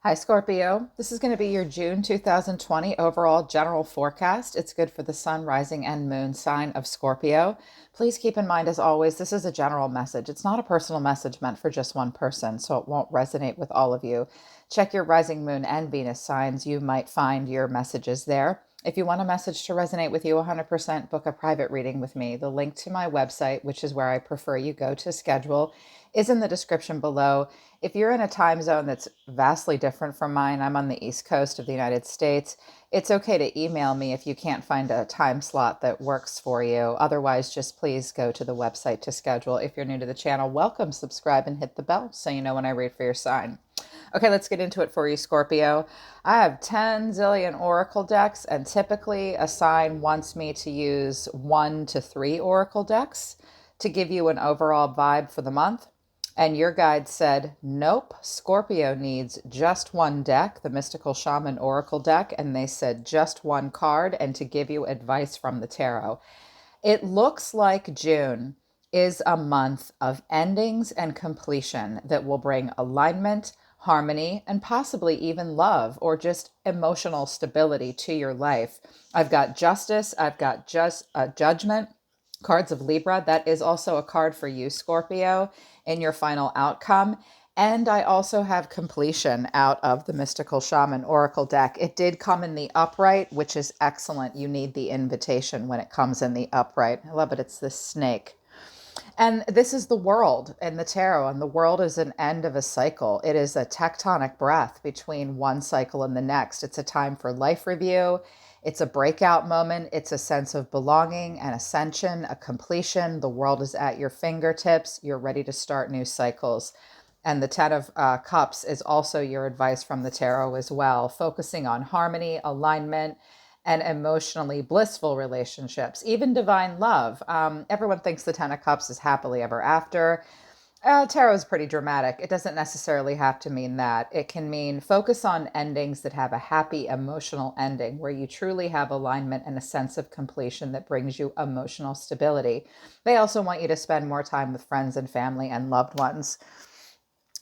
Hi, Scorpio. This is going to be your June 2020 overall general forecast. It's good for the sun, rising, and moon sign of Scorpio. Please keep in mind, as always, this is a general message. It's not a personal message meant for just one person, so it won't resonate with all of you. Check your rising, moon, and Venus signs. You might find your messages there. If you want a message to resonate with you 100%, book a private reading with me. The link to my website, which is where I prefer you go to schedule, is in the description below. If you're in a time zone that's vastly different from mine, I'm on the East Coast of the United States. It's okay to email me if you can't find a time slot that works for you. Otherwise, just please go to the website to schedule. If you're new to the channel, welcome, subscribe, and hit the bell so you know when I read for your sign. Okay, let's get into it for you, Scorpio. I have 10 zillion oracle decks, and typically a sign wants me to use 1 to 3 oracle decks to give you an overall vibe for the month. And your guide said, nope, Scorpio needs just one deck, the Mystical Shaman Oracle deck, and they said just one card and to give you advice from the tarot. It looks like June is a month of endings and completion that will bring alignment, harmony, and possibly even love or just emotional stability to your life. I've got justice, I've got just judgment, cards of Libra. That is also a card for you, Scorpio, in your final outcome. And I also have completion out of the Mystical Shaman Oracle deck. It did come in the upright, which is excellent. You need the invitation when it comes in the upright. I love it. It's this snake. And this is the world in the tarot, and the world is an end of a cycle. It is a tectonic breath between one cycle and the next. It's a time for life review. It's a breakout moment. It's a sense of belonging and ascension, a completion. The world is at your fingertips. You're ready to start new cycles. And the Ten of Cups is also your advice from the tarot as well, focusing on harmony, alignment, and emotionally blissful relationships, even divine love. Everyone thinks the Ten of Cups is happily ever after. Tarot is pretty dramatic. It doesn't necessarily have to mean that. It can mean focus on endings that have a happy emotional ending where you truly have alignment and a sense of completion that brings you emotional stability. They also want you to spend more time with friends and family and loved ones.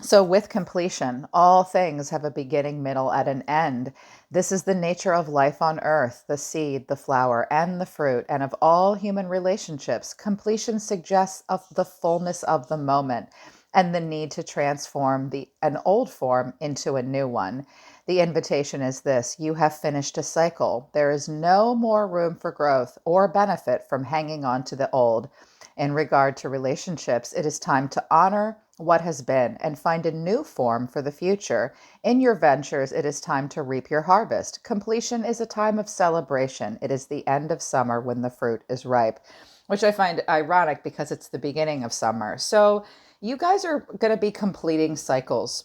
So, with completion, all things have a beginning, middle, and an end. This is the nature of life on earth, the seed, the flower, and the fruit, and of all human relationships. Completion suggests of the fullness of the moment and the need to transform an old form into a new one. The invitation is this: you have finished a cycle. There is no more room for growth or benefit from hanging on to the old. In regard to relationships, it is time to honor what has been and find a new form for the future. In your ventures, it is time to reap your harvest. Completion is a time of celebration. It is the end of summer when the fruit is ripe, which I find ironic because it's the beginning of summer. So you guys are going to be completing cycles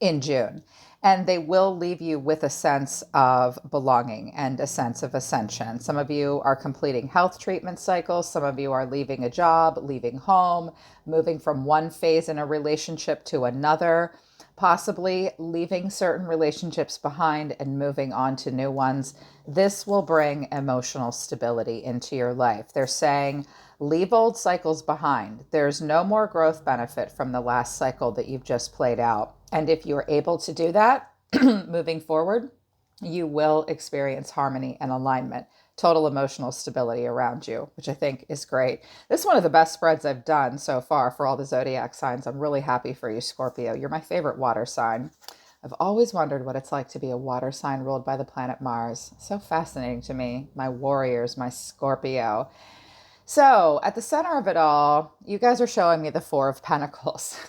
in June. And they will leave you with a sense of belonging and a sense of ascension. Some of you are completing health treatment cycles. Some of you are leaving a job, leaving home, moving from one phase in a relationship to another, possibly leaving certain relationships behind and moving on to new ones. This will bring emotional stability into your life. They're saying, leave old cycles behind. There's no more growth benefit from the last cycle that you've just played out. And if you're able to do that, moving forward, you will experience harmony and alignment, total emotional stability around you, which I think is great. This is one of the best spreads I've done so far for all the zodiac signs. I'm really happy for you, Scorpio. You're my favorite water sign. I've always wondered what it's like to be a water sign ruled by the planet Mars. So fascinating to me. My warriors, my Scorpio. So, at the center of it all, you guys are showing me the Four of Pentacles.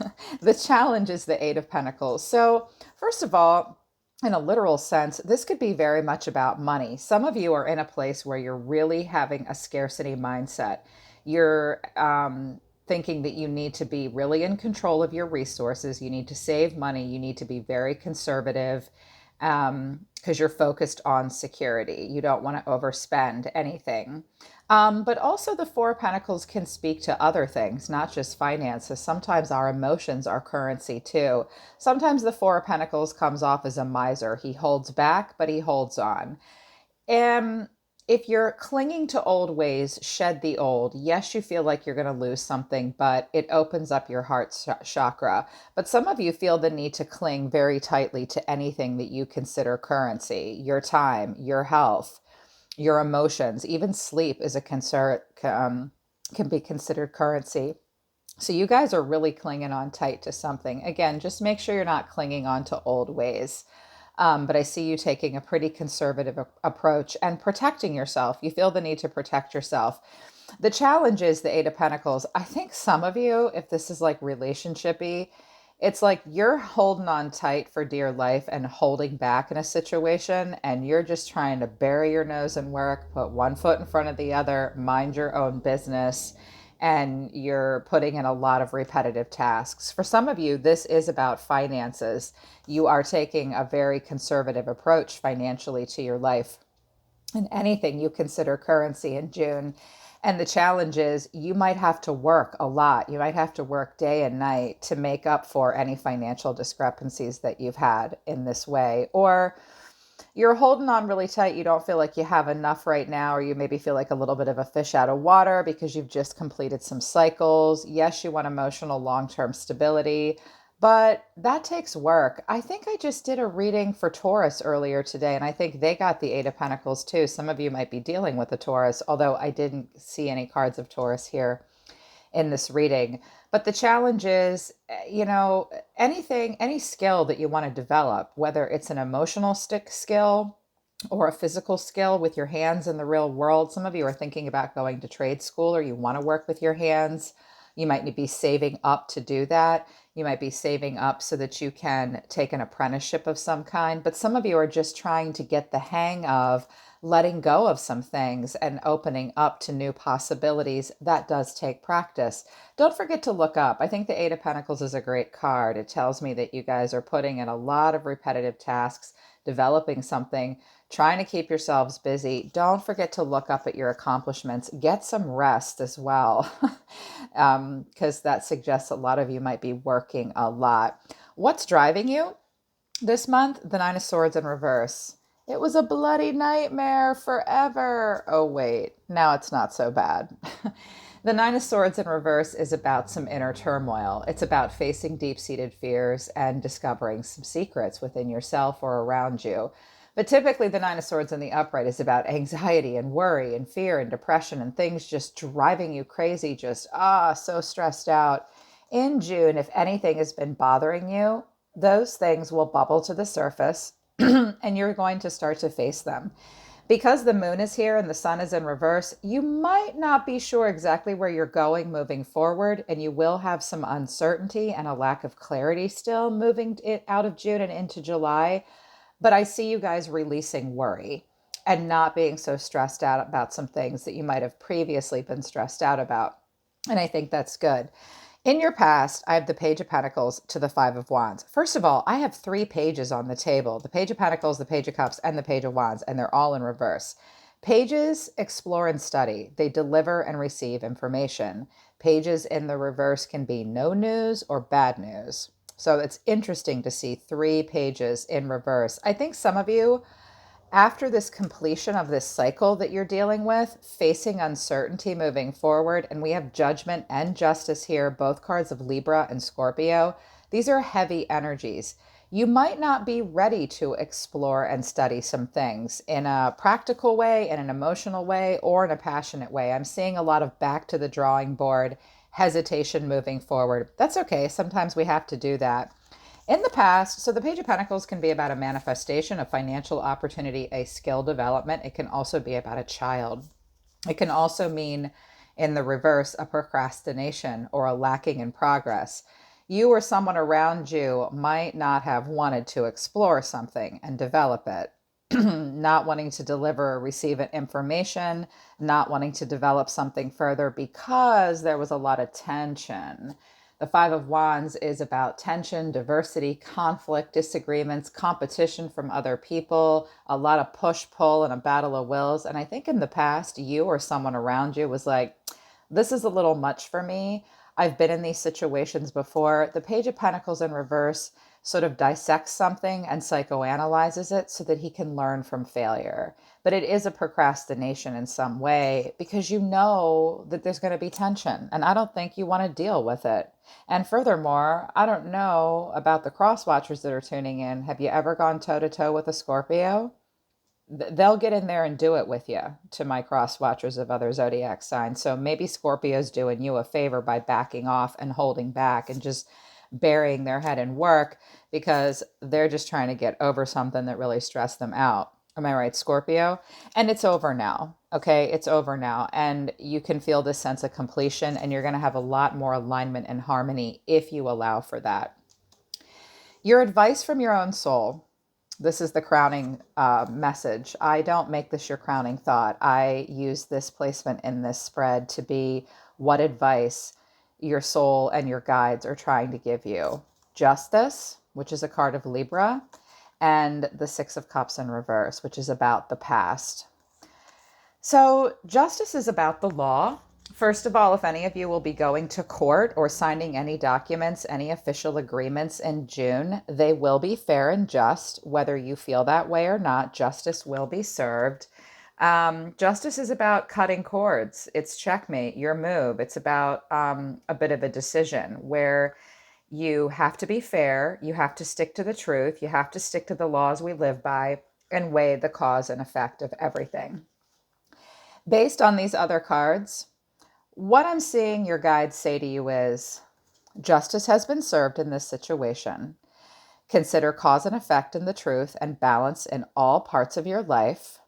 The challenge is the Eight of Pentacles. So, first of all, in a literal sense, this could be very much about money. Some of you are in a place where you're really having a scarcity mindset. You're thinking that you need to be really in control of your resources. You need to save money. You need to be very conservative because you're focused on security. You don't want to overspend anything. But also the Four of Pentacles can speak to other things, not just finances. Sometimes our emotions are currency too. Sometimes the Four of Pentacles comes off as a miser. He holds back, but he holds on. And if you're clinging to old ways, shed the old. Yes, you feel like you're going to lose something, but it opens up your heart chakra. But some of you feel the need to cling very tightly to anything that you consider currency, your time, your health, your emotions, even sleep is a concern, can be considered currency. So you guys are really clinging on tight to something. Again, just make sure you're not clinging on to old ways. But I see you taking a pretty conservative approach and protecting yourself. You feel the need to protect yourself. The challenge is the Eight of Pentacles. I think some of you, if this is like relationshipy, it's like you're holding on tight for dear life and holding back in a situation, and you're just trying to bury your nose in work, put one foot in front of the other, mind your own business, and you're putting in a lot of repetitive tasks. For some of you, this is about finances. You are taking a very conservative approach financially to your life and anything you consider currency in June. And the challenge is you might have to work a lot. You might have to work day and night to make up for any financial discrepancies that you've had in this way. Or you're holding on really tight. You don't feel like you have enough right now, or you maybe feel like a little bit of a fish out of water because you've just completed some cycles. Yes, you want emotional long-term stability, but that takes work. I think I just did a reading for Taurus earlier today, and I think they got the Eight of Pentacles too. Some of you might be dealing with a Taurus, although I didn't see any cards of Taurus here in this reading. But the challenge is, anything, any skill that you want to develop, whether it's an emotional skill or a physical skill with your hands in the real world. Some of you are thinking about going to trade school, or you want to work with your hands. You might be saving up to do that. You might be saving up so that you can take an apprenticeship of some kind. But some of you are just trying to get the hang of letting go of some things and opening up to new possibilities. That does take practice. Don't forget to look up. I think the Eight of Pentacles is a great card. It tells me that you guys are putting in a lot of repetitive tasks, developing something, trying to keep yourselves busy. Don't forget to look up at your accomplishments. Get some rest as well, because that suggests a lot of you might be working a lot. What's driving you this month? The Nine of Swords in reverse. It was a bloody nightmare forever. Oh, wait, now it's not so bad. The Nine of Swords in reverse is about some inner turmoil. It's about facing deep-seated fears and discovering some secrets within yourself or around you. But typically the Nine of Swords in the upright is about anxiety and worry and fear and depression and things just driving you crazy, just, so stressed out. In June, if anything has been bothering you, those things will bubble to the surface and you're going to start to face them. Because the moon is here and the sun is in reverse, you might not be sure exactly where you're going moving forward, and you will have some uncertainty and a lack of clarity still moving it out of June and into July. But I see you guys releasing worry and not being so stressed out about some things that you might have previously been stressed out about. And I think that's good. In your past, I have the Page of Pentacles to the Five of Wands. First of all, I have 3 pages on the table: the Page of Pentacles, the Page of Cups, and the Page of Wands, and they're all in reverse. Pages explore and study. They deliver and receive information. Pages in the reverse can be no news or bad news. So it's interesting to see 3 pages in reverse. I think some of you, after this completion of this cycle that you're dealing with, facing uncertainty moving forward, and we have Judgment and Justice here, both cards of Libra and Scorpio. These are heavy energies. You might not be ready to explore and study some things in a practical way, in an emotional way, or in a passionate way. I'm seeing a lot of back to the drawing board, hesitation moving forward. That's okay. Sometimes we have to do that. In the past, so the Page of Pentacles can be about a manifestation, a financial opportunity, a skill development. It can also be about a child. It can also mean, in the reverse, a procrastination or a lacking in progress. You or someone around you might not have wanted to explore something and develop it. Not wanting to deliver or receive information, not wanting to develop something further because there was a lot of tension. The Five of Wands is about tension, diversity, conflict, disagreements, competition from other people, a lot of push-pull and a battle of wills. And I think in the past, you or someone around you was like, this is a little much for me. I've been in these situations before. The Page of Pentacles in reverse sort of dissects something and psychoanalyzes it so that he can learn from failure. But it is a procrastination in some way because you know that there's going to be tension, and I don't think you want to deal with it. And furthermore, I don't know about the cross watchers that are tuning in. Have you ever gone toe to toe with a Scorpio? They'll get in there and do it with you, to my cross watchers of other zodiac signs. So maybe Scorpio's doing you a favor by backing off and holding back and just burying their head in work because they're just trying to get over something that really stressed them out. Am I right, Scorpio? And it's over now. Okay, it's over now. And you can feel this sense of completion, and you're going to have a lot more alignment and harmony if you allow for that. Your advice from your own soul. This is the crowning message. I don't make this your crowning thought. I use this placement in this spread to be what advice your soul and your guides are trying to give you. Justice, which is a card of Libra, and the Six of Cups in reverse, which is about the past. So justice is about the law. First of all, if any of you will be going to court or signing any documents, any official agreements in June, they will be fair and just. Whether you feel that way or not, justice will be served. Justice is about cutting cords. It's checkmate, your move. It's about a bit of a decision where you have to be fair, you have to stick to the truth, you have to stick to the laws we live by, and weigh the cause and effect of everything. Based on these other cards, what I'm seeing your guides say to you is, justice has been served in this situation. Consider cause and effect in the truth and balance in all parts of your life,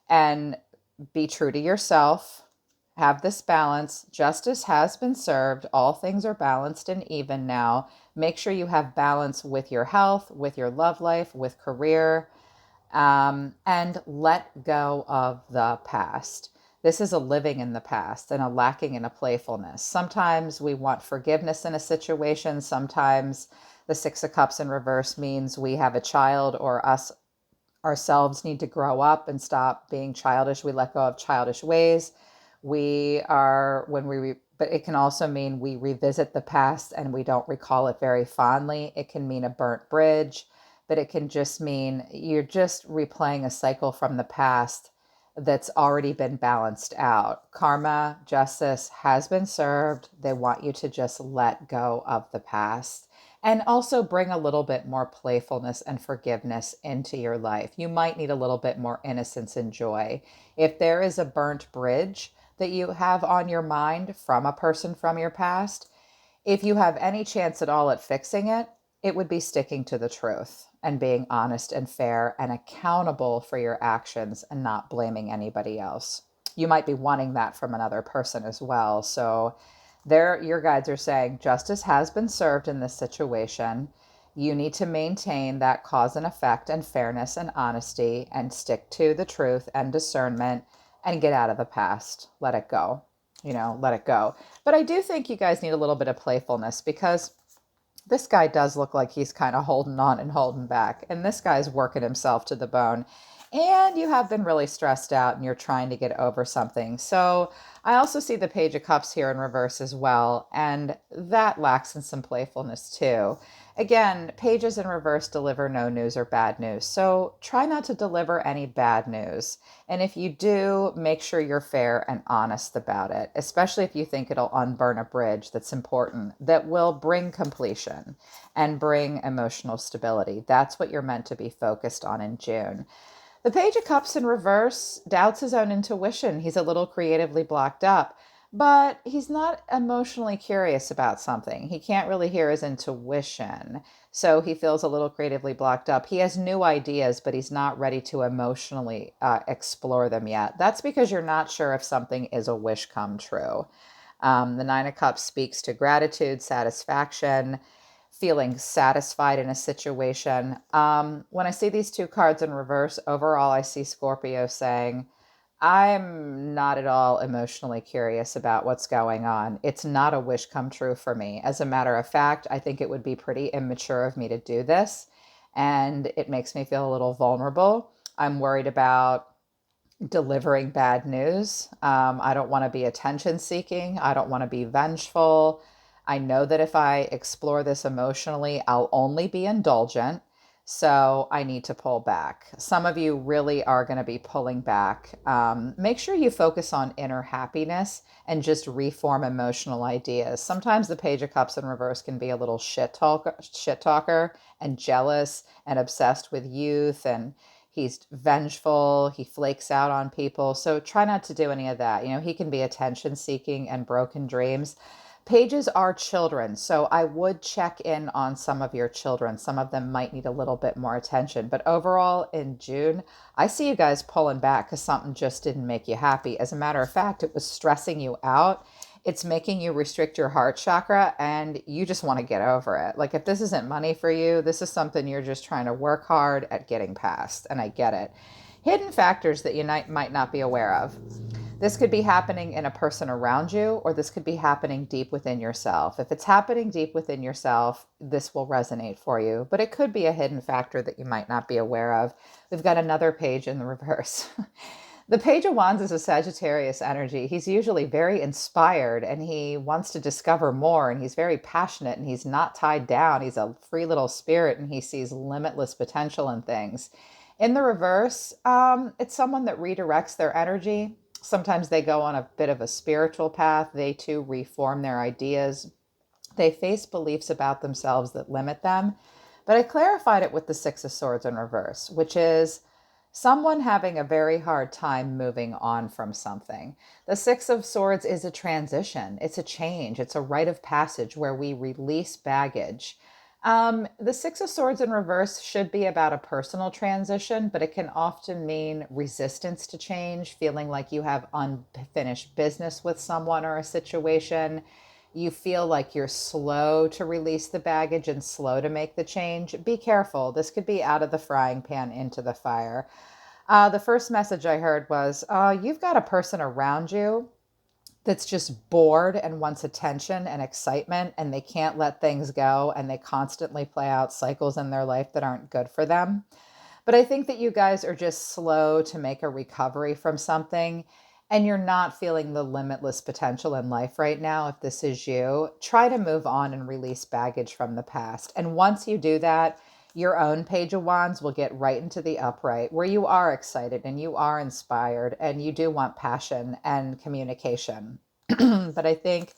and be true to yourself. Have this balance. Justice has been served. All things are balanced and even now. Make sure you have balance with your health, with your love life, with career, and let go of the past. This is a living in the past and a lacking in a playfulness. Sometimes we want forgiveness in a situation. Sometimes the Six of Cups in reverse means we have a child, or us ourselves need to grow up and stop being childish. We let go of childish ways. But it can also mean we revisit the past and we don't recall it very fondly. It can mean a burnt bridge, but it can just mean you're just replaying a cycle from the past that's already been balanced out. Karma, justice has been served. They want you to just let go of the past and also bring a little bit more playfulness and forgiveness into your life. You might need a little bit more innocence and joy. If there is a burnt bridge that you have on your mind from a person from your past, if you have any chance at all at fixing it, it would be sticking to the truth and being honest and fair and accountable for your actions and not blaming anybody else. You might be wanting that from another person as well. So your guides are saying justice has been served in this situation. You need to maintain that cause and effect and fairness and honesty and stick to the truth and discernment and get out of the past. Let it go. Let it go. But I do think you guys need a little bit of playfulness because this guy does look like he's kind of holding on and holding back. And this guy's working himself to the bone. And you have been really stressed out and you're trying to get over something. So I also see the Page of Cups here in reverse as well. And that lacks in some playfulness too. Again, pages in reverse deliver no news or bad news. So try not to deliver any bad news. And if you do, make sure you're fair and honest about it, especially if you think it'll unburn a bridge that's important, that will bring completion and bring emotional stability. That's what you're meant to be focused on in June. The Page of Cups in reverse doubts his own intuition. He's a little creatively blocked up, but he's not emotionally curious about something. He can't really hear his intuition. So he feels a little creatively blocked up. He has new ideas, but he's not ready to emotionally explore them yet. That's because you're not sure if something is a wish come true. The Nine of Cups speaks to gratitude, satisfaction, feeling satisfied in a situation. When I see these two cards in reverse, overall, I see Scorpio saying, I'm not at all emotionally curious about what's going on. It's not a wish come true for me. As a matter of fact, I think it would be pretty immature of me to do this. And it makes me feel a little vulnerable. I'm worried about delivering bad news. I don't want to be attention seeking. I don't want to be vengeful. I know that if I explore this emotionally, I'll only be indulgent. So I need to pull back. Some of you really are going to be pulling back. Make sure you focus on inner happiness and just reform emotional ideas. Sometimes the Page of Cups in reverse can be a little shit talker and jealous and obsessed with youth, and he's vengeful. He flakes out on people. So try not to do any of that. He can be attention seeking and broken dreams. Pages are children, so I would check in on some of your children. Some of them might need a little bit more attention. But overall, in June, I see you guys pulling back because something just didn't make you happy. As a matter of fact, it was stressing you out. It's making you restrict your heart chakra, and you just want to get over it. Like, if this isn't money for you, this is something you're just trying to work hard at getting past, and I get it. Hidden factors that you might not be aware of. This could be happening in a person around you, or this could be happening deep within yourself. If it's happening deep within yourself, this will resonate for you, but it could be a hidden factor that you might not be aware of. We've got another page in the reverse. The Page of Wands is a Sagittarius energy. He's usually very inspired and he wants to discover more, and he's very passionate and he's not tied down. He's a free little spirit and he sees limitless potential in things. In the reverse, it's someone that redirects their energy. Sometimes they go on a bit of a spiritual path. They too reform their ideas. They face beliefs about themselves that limit them. But I clarified it with the Six of Swords in reverse, which is someone having a very hard time moving on from something. The Six of Swords is a transition. It's a change. It's a rite of passage where we release baggage. The Six of Swords in reverse should be about a personal transition, but it can often mean resistance to change, feeling like you have unfinished business with someone or a situation. You feel like you're slow to release the baggage and slow to make the change. Be careful. This could be out of the frying pan into the fire. The first message I heard was, you've got a person around you that's just bored and wants attention and excitement, and they can't let things go, and they constantly play out cycles in their life that aren't good for them. But I think that you guys are just slow to make a recovery from something, and you're not feeling the limitless potential in life right now. If this is you, try to move on and release baggage from the past. And once you do that, your own Page of Wands will get right into the upright where you are excited and you are inspired and you do want passion and communication. But I think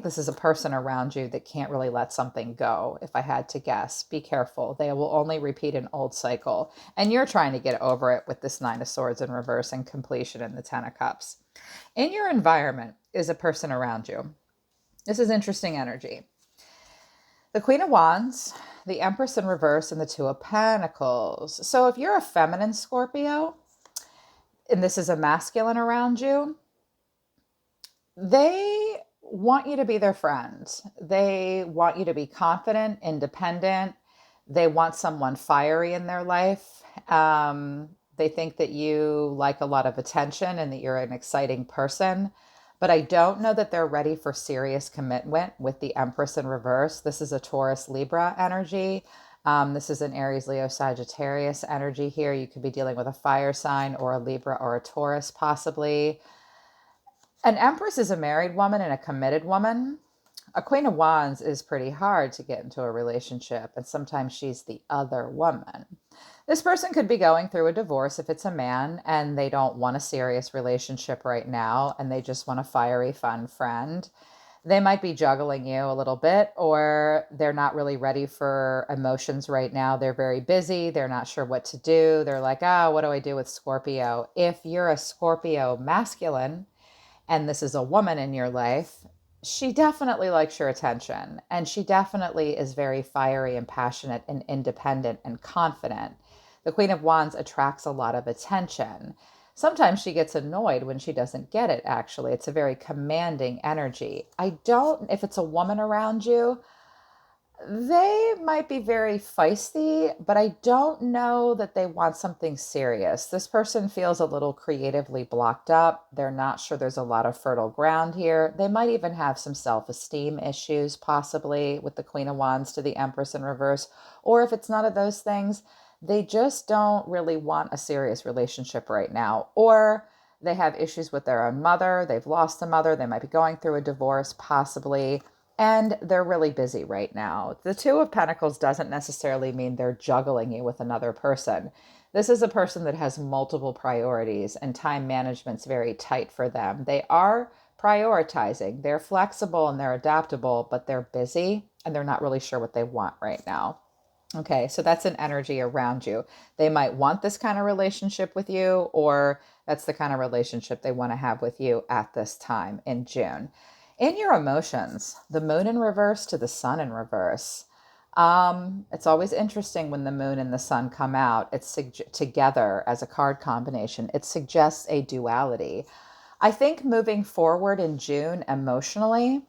this is a person around you that can't really let something go. If I had to guess, be careful. They will only repeat an old cycle. And you're trying to get over it with this Nine of Swords in reverse and completion in the Ten of Cups. In your environment is a person around you. This is interesting energy. The Queen of Wands, the Empress in reverse, and the Two of Pentacles. So if you're a feminine Scorpio, and this is a masculine around you, they want you to be their friend. They want you to be confident, independent. They want someone fiery in their life. They think that you like a lot of attention and that you're an exciting person. But I don't know that they're ready for serious commitment with the Empress in reverse. This is a Taurus Libra energy. This is an Aries Leo Sagittarius energy here. You could be dealing with a fire sign or a Libra or a Taurus possibly. An Empress is a married woman and a committed woman. A Queen of Wands is pretty hard to get into a relationship, and sometimes she's the other woman. This person could be going through a divorce if it's a man and they don't want a serious relationship right now and they just want a fiery, fun friend. They might be juggling you a little bit, or they're not really ready for emotions right now. They're very busy. They're not sure what to do. They're like, what do I do with Scorpio? If you're a Scorpio masculine and this is a woman in your life, she definitely likes your attention, and she definitely is very fiery and passionate and independent and confident. The Queen of Wands attracts a lot of attention. Sometimes she gets annoyed when she doesn't get it, actually. It's a very commanding energy. If it's a woman around you, they might be very feisty, but I don't know that they want something serious. This person feels a little creatively blocked up. They're not sure there's a lot of fertile ground here. They might even have some self-esteem issues, possibly, with the Queen of Wands to the Empress in reverse. Or if it's none of those things, they just don't really want a serious relationship right now. Or they have issues with their own mother. They've lost a mother. They might be going through a divorce, possibly. and they're really busy right now. The Two of Pentacles doesn't necessarily mean they're juggling you with another person. This is a person that has multiple priorities and time management's very tight for them. They are prioritizing. They're flexible and they're adaptable, but they're busy and they're not really sure what they want right now. Okay, so that's an energy around you. They might want this kind of relationship with you, or that's the kind of relationship they want to have with you at this time in June. In your emotions, the moon in reverse to the sun in reverse. It's always interesting when the moon and the sun come out. It's together as a card combination. It suggests a duality. I think moving forward in June emotionally,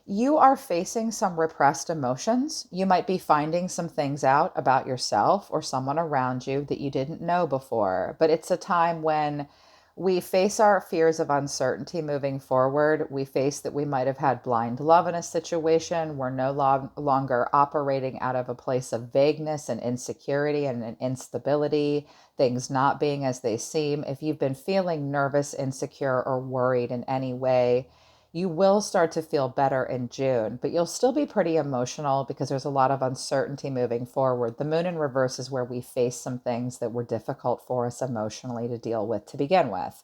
you are facing some repressed emotions. You might be finding some things out about yourself or someone around you that you didn't know before. But it's a time when we face our fears of uncertainty moving forward. We face that we might have had blind love in a situation. We're no longer operating out of a place of vagueness and insecurity and instability, things not being as they seem. If you've been feeling nervous, insecure, or worried in any way, you will start to feel better in June, but you'll still be pretty emotional because there's a lot of uncertainty moving forward. The moon in reverse is where we face some things that were difficult for us emotionally to deal with to begin with.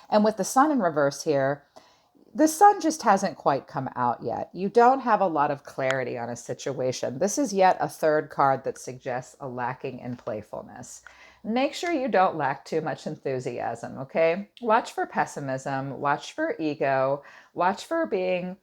And with the sun in reverse here, the sun just hasn't quite come out yet. You don't have a lot of clarity on a situation. This is yet a third card that suggests a lacking in playfulness. Make sure you don't lack too much enthusiasm, okay? Watch for pessimism, watch for ego, watch for being,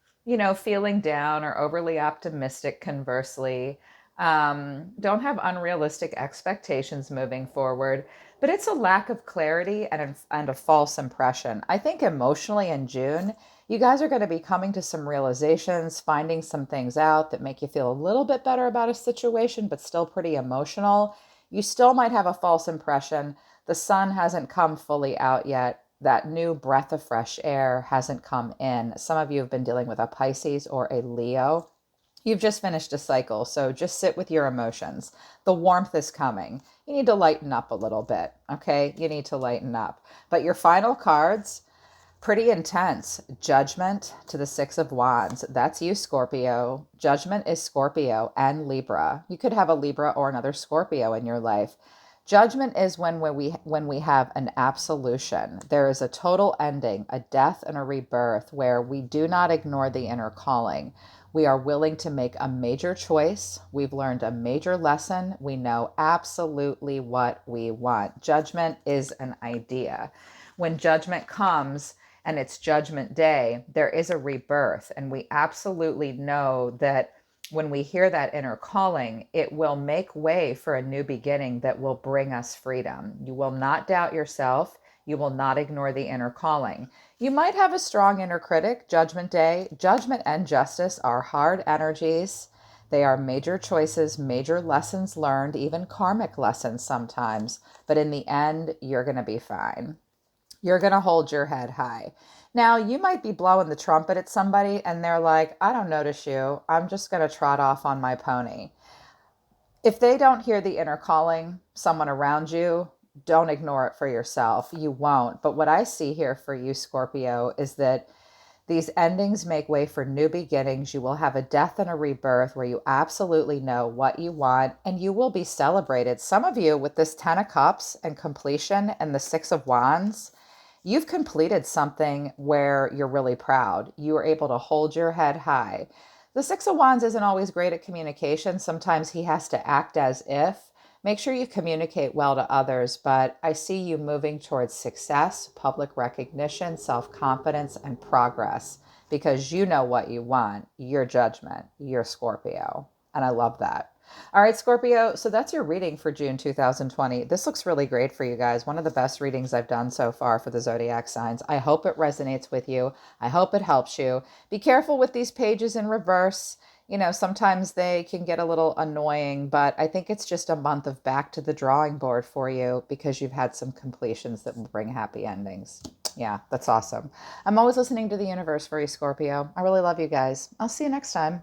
feeling down or overly optimistic, conversely. Don't have unrealistic expectations moving forward, but it's a lack of clarity and a false impression. I think emotionally in June, you guys are going to be coming to some realizations, finding some things out that make you feel a little bit better about a situation, but still pretty emotional. You still might have a false impression. The sun hasn't come fully out yet. That new breath of fresh air hasn't come in. Some of you have been dealing with a Pisces or a Leo. You've just finished a cycle, so just sit with your emotions. The warmth is coming. You need to lighten up a little bit, okay? You need to lighten up. But your final cards, pretty intense. Judgment to the Six of Wands. That's you, Scorpio. Judgment is Scorpio and Libra. You could have a Libra or another Scorpio in your life. Judgment is when we have an absolution. There is a total ending, a death and a rebirth where we do not ignore the inner calling. We are willing to make a major choice. We've learned a major lesson. We know absolutely what we want. Judgment is an idea. When judgment comes, and it's Judgment Day, there is a rebirth. And we absolutely know that when we hear that inner calling, it will make way for a new beginning that will bring us freedom. You will not doubt yourself. You will not ignore the inner calling. You might have a strong inner critic. Judgment Day. Judgment and justice are hard energies. They are major choices, major lessons learned, even karmic lessons sometimes. But in the end, you're going to be fine. You're going to hold your head high. Now, you might be blowing the trumpet at somebody and they're like, I don't notice you. I'm just going to trot off on my pony. If they don't hear the inner calling, someone around you, don't ignore it for yourself. You won't. But what I see here for you, Scorpio, is that these endings make way for new beginnings. You will have a death and a rebirth where you absolutely know what you want and you will be celebrated. Some of you with this 10 of Cups and completion and the 6 of Wands, you've completed something where you're really proud. You are able to hold your head high. The Six of Wands isn't always great at communication. Sometimes he has to act as if. Make sure you communicate well to others, but I see you moving towards success, public recognition, self-confidence, and progress because you know what you want. Your Judgment, you're Scorpio. And I love that. All right, Scorpio, so that's your reading for June 2020. This looks really great for you guys. One of the best readings I've done so far for the zodiac signs. I hope it resonates with you. I hope it helps you. Be careful with these pages in reverse. Sometimes they can get a little annoying, but I think it's just a month of back to the drawing board for you because you've had some completions that will bring happy endings. Yeah, that's awesome. I'm always listening to the universe for you, Scorpio. I really love you guys. I'll see you next time.